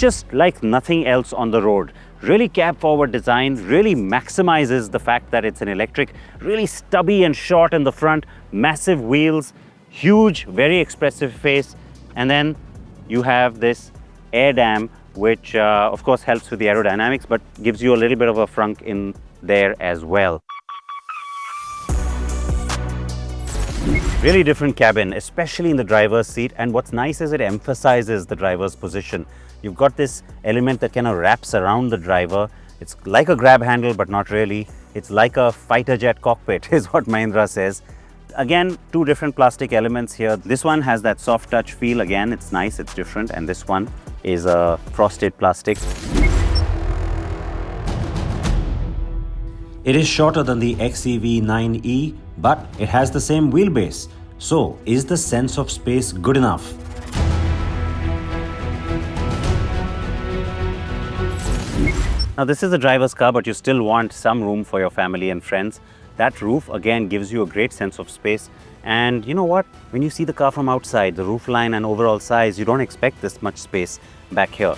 just like nothing else on the road. Really cab forward design, really maximizes the fact that it's an electric, really stubby and short in the front, massive wheels, huge, very expressive face, and then you have this air dam, which of course helps with the aerodynamics, but gives you a little bit of a frunk in there as well. Really different cabin, especially in the driver's seat, and what's nice is it emphasizes the driver's position. You've got this element that kind of wraps around the driver. It's like a grab handle, but not really. It's like a fighter jet cockpit is what Mahindra says. Again, two different plastic elements here. This one has that soft touch feel. Again, it's nice, it's different, and this one is a frosted plastic. It is shorter than the XEV 9e, but it has the same wheelbase. So, is the sense of space good enough? Now this is a driver's car, but you still want some room for your family and friends. That roof again gives you a great sense of space. And you know what? When you see the car from outside, the roof line and overall size, you don't expect this much space back here.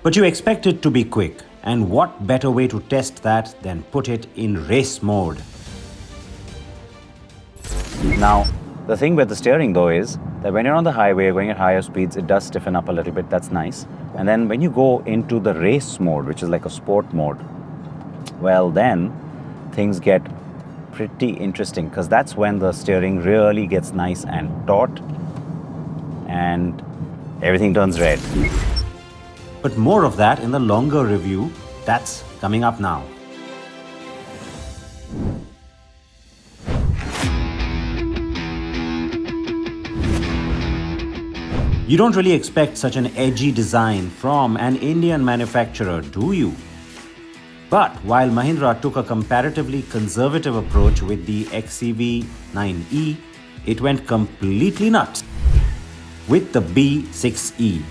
But you expect it to be quick. And what better way to test that than put it in race mode? Now, the thing with the steering though is that when you're on the highway going at higher speeds, it does stiffen up a little bit. That's nice. And then when you go into the race mode, which is like a sport mode, well then things get pretty interesting, because that's when the steering really gets nice and taut and everything turns red. But more of that in the longer review. That's coming up now. You don't really expect such an edgy design from an Indian manufacturer, do you? But while Mahindra took a comparatively conservative approach with the XEV 9e, it went completely nuts with the B6e.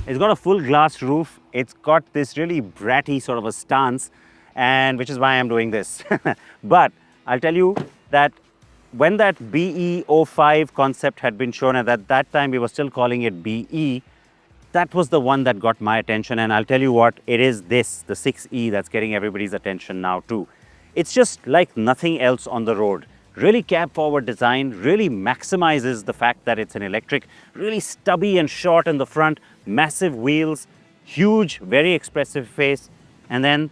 It's got a full glass roof. It's got this really bratty sort of a stance, and which is why I'm doing this. But I'll tell you that when that BE05 concept had been shown, and at that time we were still calling it BE, that was the one that got my attention. And I'll tell you what, it is this, the 6E, that's getting everybody's attention now too. It's just like nothing else on the road. Really cab forward design, really maximizes the fact that it's an electric, really stubby and short in the front, massive wheels, huge, very expressive face, and then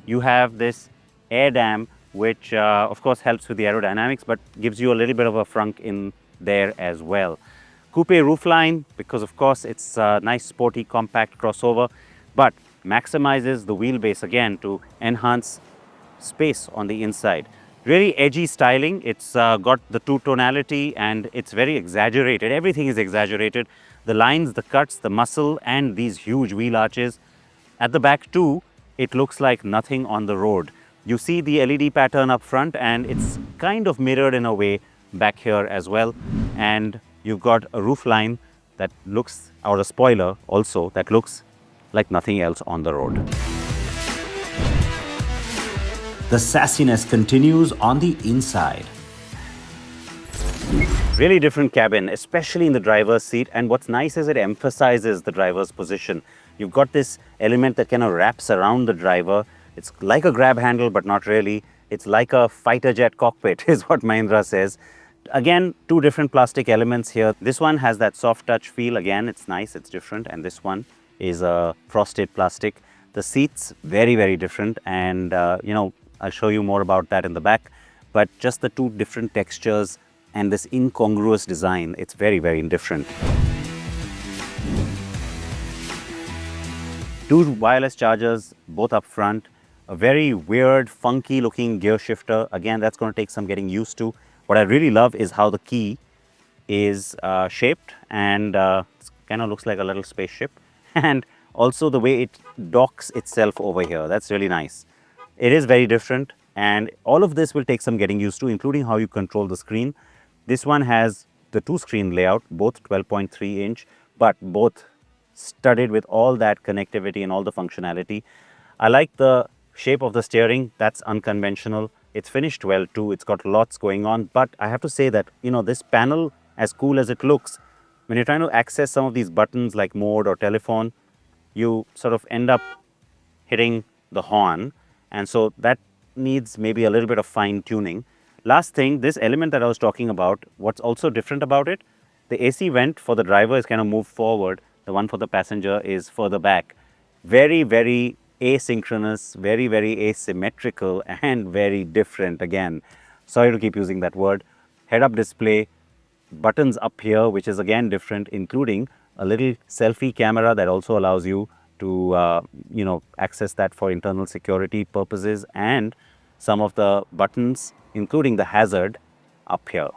you have this air dam, which of course helps with the aerodynamics, but gives you a little bit of a frunk in there as well. Coupe roofline, because of course it's a nice sporty compact crossover, but maximizes the wheelbase again to enhance space on the inside. Really edgy styling. It's got the two-tonality and it's very exaggerated. Everything is exaggerated. The lines, the cuts, the muscle, and these huge wheel arches. At the back too, it looks like nothing on the road. You see the LED pattern up front, and it's kind of mirrored in a way back here as well. And you've got a roof line that looks, or a spoiler also, that looks like nothing else on the road. The sassiness continues on the inside. Really different cabin, especially in the driver's seat. And what's nice is it emphasizes the driver's position. You've got this element that kind of wraps around the driver. It's like a grab handle, but not really. It's like a fighter jet cockpit is what Mahindra says. Again, two different plastic elements here. This one has that soft touch feel. Again, it's nice, it's different. And this one is a frosted plastic. The seats, very, very different. And, I'll show you more about that in the back. But just the two different textures and this incongruous design, it's very, very different. Two wireless chargers, both up front. A very weird, funky looking gear shifter. Again, that's going to take some getting used to. What I really love is how the key is shaped, and it kind of looks like a little spaceship. And also the way it docks itself over here. That's really nice. It is very different, and all of this will take some getting used to, including how you control the screen. This one has the two screen layout, both 12.3 inch, but both studded with all that connectivity and all the functionality. I like the shape of the steering. That's unconventional. It's finished well too. It's got lots going on. But I have to say that, this panel, as cool as it looks, when you're trying to access some of these buttons like mode or telephone, you sort of end up hitting the horn. And so that needs maybe a little bit of fine tuning. Last thing, this element that I was talking about, what's also different about it, the AC vent for the driver is kind of moved forward. The one for the passenger is further back. Very, very asynchronous, very, very asymmetrical, and very different again. Sorry to keep using that word. Head-up display, buttons up here, which is again different, including a little selfie camera that also allows you to, access that for internal security purposes, and some of the buttons, including the hazard, up here.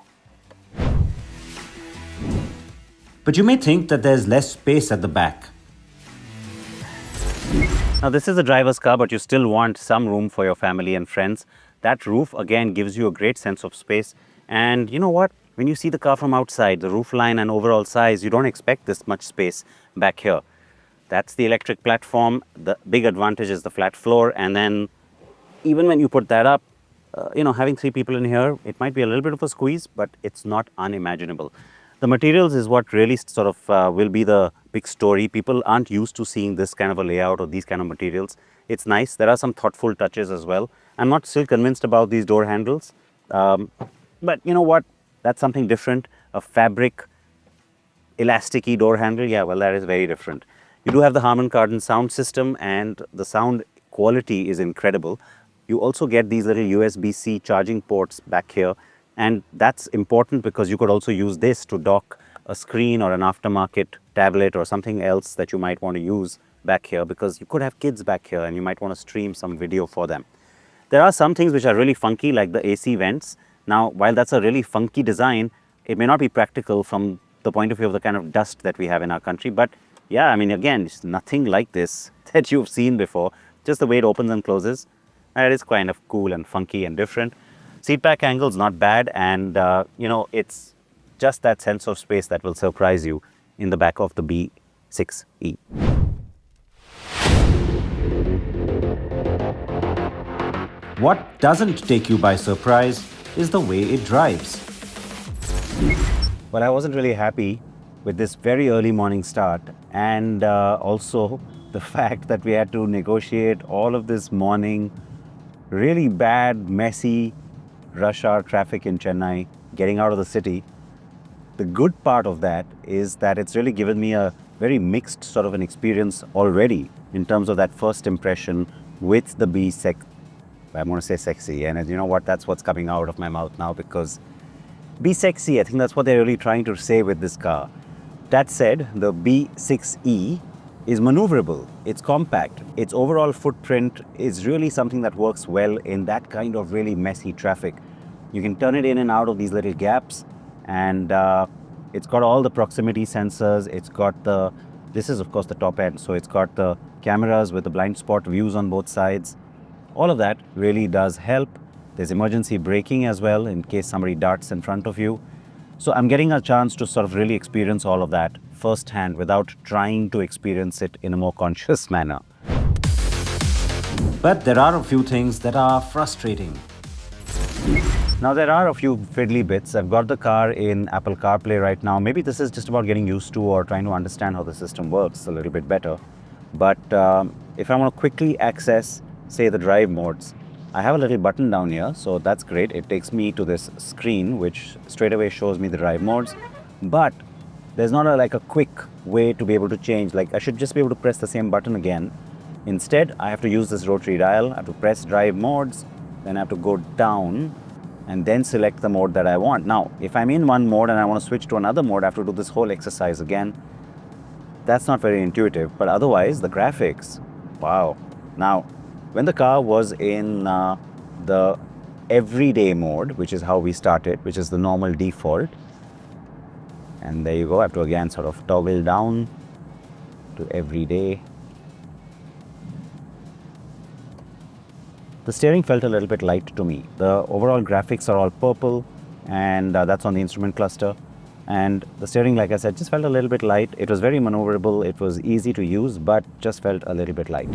But you may think that there's less space at the back. Now, this is a driver's car, but you still want some room for your family and friends. That roof, again, gives you a great sense of space. And you know what? When you see the car from outside, the roof line and overall size, you don't expect this much space back here. That's the electric platform. The big advantage is the flat floor. And then even when you put that up, having 3 people in here, it might be a little bit of a squeeze, but it's not unimaginable. The materials is what really sort of will be the big story. People aren't used to seeing this kind of a layout or these kind of materials. It's nice. There are some thoughtful touches as well. I'm not still convinced about these door handles. But you know what? That's something different. A fabric, elasticy door handle. Yeah, well, that is very different. You do have the Harman Kardon sound system, and the sound quality is incredible. You also get these little USB-C charging ports back here. And that's important because you could also use this to dock a screen or an aftermarket tablet or something else that you might want to use back here, because you could have kids back here and you might want to stream some video for them. There are some things which are really funky, like the AC vents. Now, while that's a really funky design, it may not be practical from the point of view of the kind of dust that we have in our country. But yeah, I mean, again, it's nothing like this that you've seen before. Just the way it opens and closes. It is kind of cool and funky and different. Seat back angle is not bad, and it's just that sense of space that will surprise you in the back of the B6E. What doesn't take you by surprise is the way it drives. Well, I wasn't really happy with this very early morning start, and also the fact that we had to negotiate all of this morning, really bad, messy rush hour traffic in Chennai, getting out of the city. The good part of that is that it's really given me a very mixed sort of an experience already in terms of that first impression with the I'm going to say sexy, and you know what, that's what's coming out of my mouth now, because B-Sexy, I think that's what they're really trying to say with this car. That said, the B6E is maneuverable, it's compact, its overall footprint is really something that works well in that kind of really messy traffic. You can turn it in and out of these little gaps, and it's got all the proximity sensors. It's got this is of course the top end, so it's got the cameras with the blind spot views on both sides. All of that really does help. There's emergency braking as well in case somebody darts in front of you. So I'm getting a chance to sort of really experience all of that firsthand without trying to experience it in a more conscious manner. But there are a few things that are frustrating. Now, there are a few fiddly bits. I've got the car in Apple CarPlay right now. Maybe this is just about getting used to or trying to understand how the system works a little bit better. But if I want to quickly access, say, the drive modes, I have a little button down here, so that's great. It takes me to this screen, which straight away shows me the drive modes. But there's not like a quick way to be able to change. Like, I should just be able to press the same button again. Instead, I have to use this rotary dial. I have to press drive modes, then I have to go down and then select the mode that I want. Now, if I'm in one mode and I want to switch to another mode, I have to do this whole exercise again. That's not very intuitive, but otherwise, the graphics, wow. Now, when the car was in the everyday mode, which is how we started, which is the normal default, and there you go, I have to again sort of toggle down to everyday. The steering felt a little bit light to me. The overall graphics are all purple, and that's on the instrument cluster. And the steering, like I said, just felt a little bit light. It was very maneuverable, it was easy to use, but just felt a little bit light.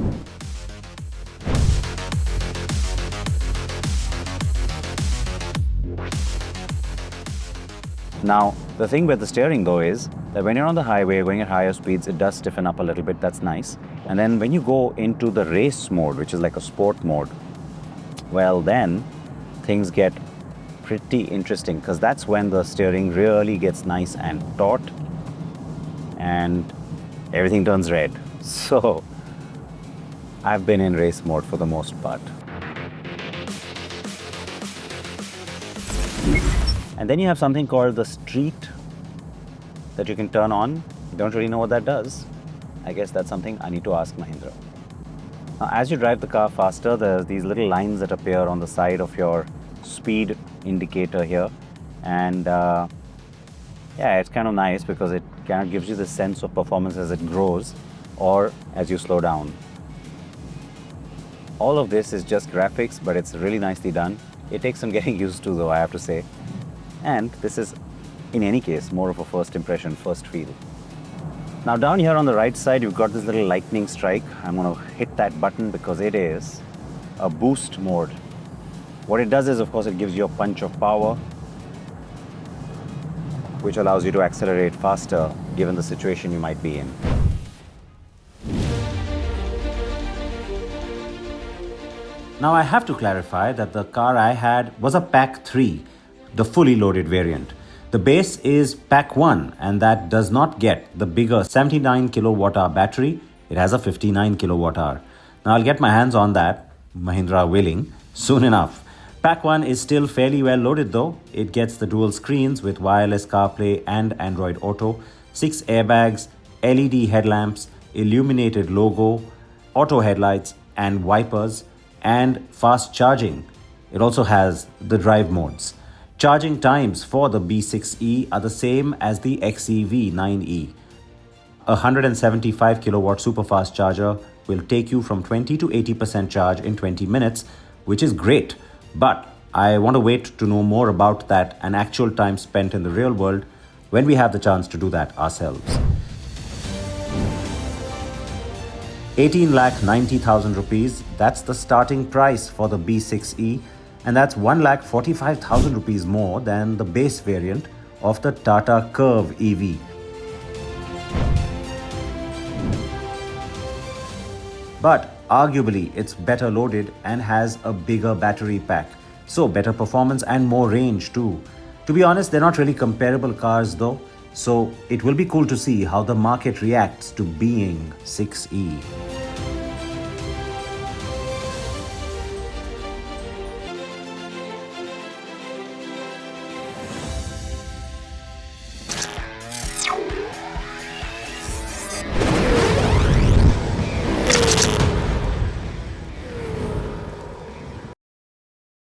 Now, the thing with the steering though is that when you're on the highway going at higher speeds, it does stiffen up a little bit. That's nice. And then when you go into the race mode, which is like a sport mode, well, then things get pretty interesting because that's when the steering really gets nice and taut and everything turns red. So I've been in race mode for the most part. And then you have something called the street that you can turn on. Don't really know what that does. I guess that's something I need to ask Mahindra. Now, as you drive the car faster, there's these little lines that appear on the side of your speed indicator here. And yeah, it's kind of nice because it kind of gives you the sense of performance as it grows or as you slow down. All of this is just graphics, but it's really nicely done. It takes some getting used to though, I have to say. And this is, in any case, more of a first impression, first feel. Now down here on the right side, you've got this little lightning strike. I'm going to hit that button because it is a boost mode. What it does is, of course, it gives you a punch of power, which allows you to accelerate faster given the situation you might be in. Now I have to clarify that the car I had was a Pack 3, the fully loaded variant. The base is Pack 1 and that does not get the bigger 79 kilowatt hour battery. It has a 59 kilowatt hour. Now I'll get my hands on that, Mahindra willing, soon enough. Pack 1 is still fairly well loaded though. It gets the dual screens with wireless CarPlay and Android Auto, 6 airbags, LED headlamps, illuminated logo, auto headlights and wipers, and fast charging. It also has the drive modes. Charging times for the B6E are the same as the XEV 9E. A 175 kilowatt superfast charger will take you from 20 to 80% charge in 20 minutes, which is great. But I want to wait to know more about that and actual time spent in the real world when we have the chance to do that ourselves. 18,90,000 rupees, that's the starting price for the B6E, and that's 1,45,000 rupees more than the base variant of the Tata Curve EV. But arguably it's better loaded and has a bigger battery pack, so better performance and more range too. To be honest, they're not really comparable cars though, so it will be cool to see how the market reacts to being 6E.